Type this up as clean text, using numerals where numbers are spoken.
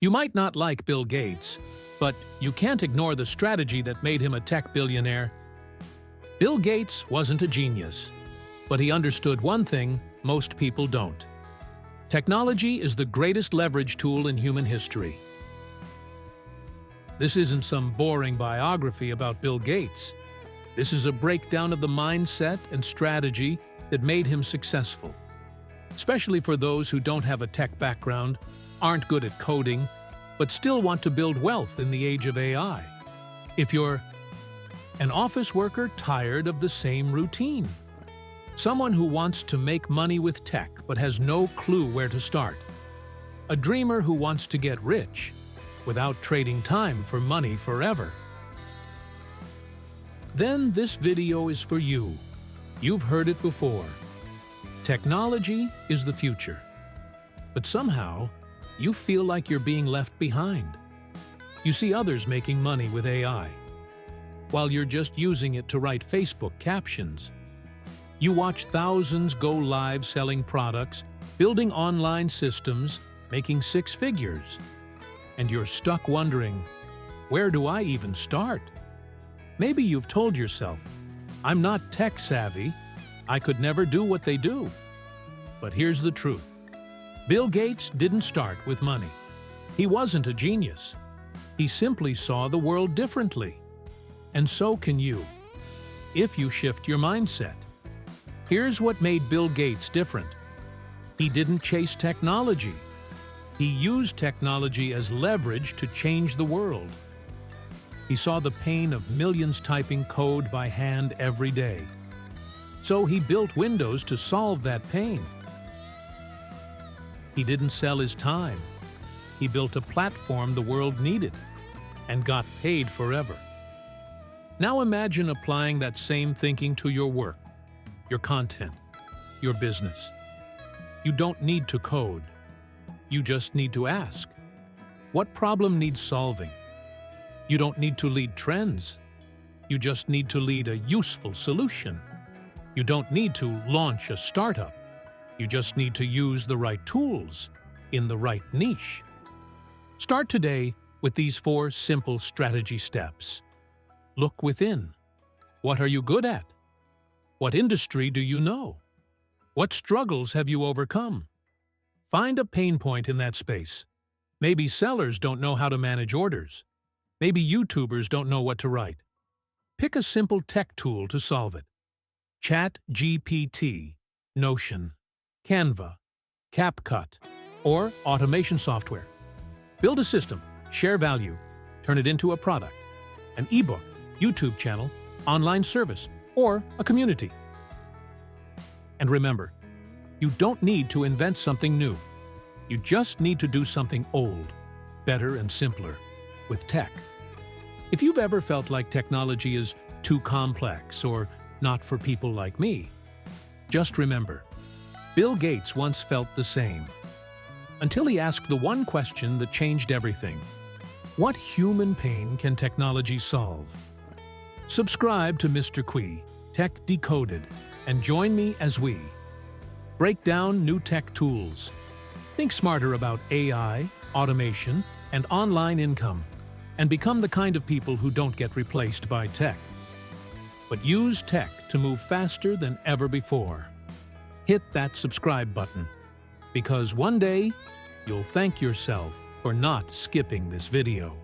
You might not like Bill Gates, but you can't ignore the strategy that made him a tech billionaire. Bill Gates wasn't a genius, but he understood one thing most people don't. Technology is the greatest leverage tool in human history. This isn't some boring biography about Bill Gates. This is a breakdown of the mindset and strategy that made him successful. Especially for those who don't have a tech background, aren't good at coding, but still want to build wealth in the age of AI. If you're an office worker tired of the same routine, someone who wants to make money with tech but has no clue where to start, a dreamer who wants to get rich without trading time for money forever, then this video is for you. You've heard it before. Technology is the future, but somehow you feel like you're being left behind. You see others making money with AI, while you're just using it to write Facebook captions. You watch thousands go live selling products, building online systems, making six figures, and you're stuck wondering, where do I even start? Maybe you've told yourself, I'm not tech savvy, I could never do what they do. But here's the truth. Bill Gates didn't start with money. He wasn't a genius. He simply saw the world differently. And so can you, if you shift your mindset. Here's what made Bill Gates different. He didn't chase technology. He used technology as leverage to change the world. He saw the pain of millions typing code by hand every day. So he built Windows to solve that pain. He didn't sell his time. He built a platform the world needed and got paid forever. Now imagine applying that same thinking to your work, your content, your business. You don't need to code. You just need to ask, what problem needs solving? You don't need to lead trends. You just need to lead a useful solution. You don't need to launch a startup. You just need to use the right tools in the right niche. Start today with these 4 simple strategy steps. Look within. What are you good at? What industry do you know? What struggles have you overcome? Find a pain point in that space. Maybe sellers don't know how to manage orders. Maybe YouTubers don't know what to write. Pick a simple tech tool to solve it. ChatGPT, Notion, Canva, CapCut, or automation software. Build a system, share value, turn it into a product, an ebook, YouTube channel, online service, or a community. And remember, you don't need to invent something new. You just need to do something old, better and simpler, with tech. If you've ever felt like technology is too complex or not for people like me, just remember, Bill Gates once felt the same. Until he asked the one question that changed everything. What human pain can technology solve? Subscribe to MrQuy, Tech Decoded, and join me as we break down new tech tools. Think smarter about AI, automation, and online income, and become the kind of people who don't get replaced by tech, but use tech to move faster than ever before. Hit that subscribe button, because one day you'll thank yourself for not skipping this video.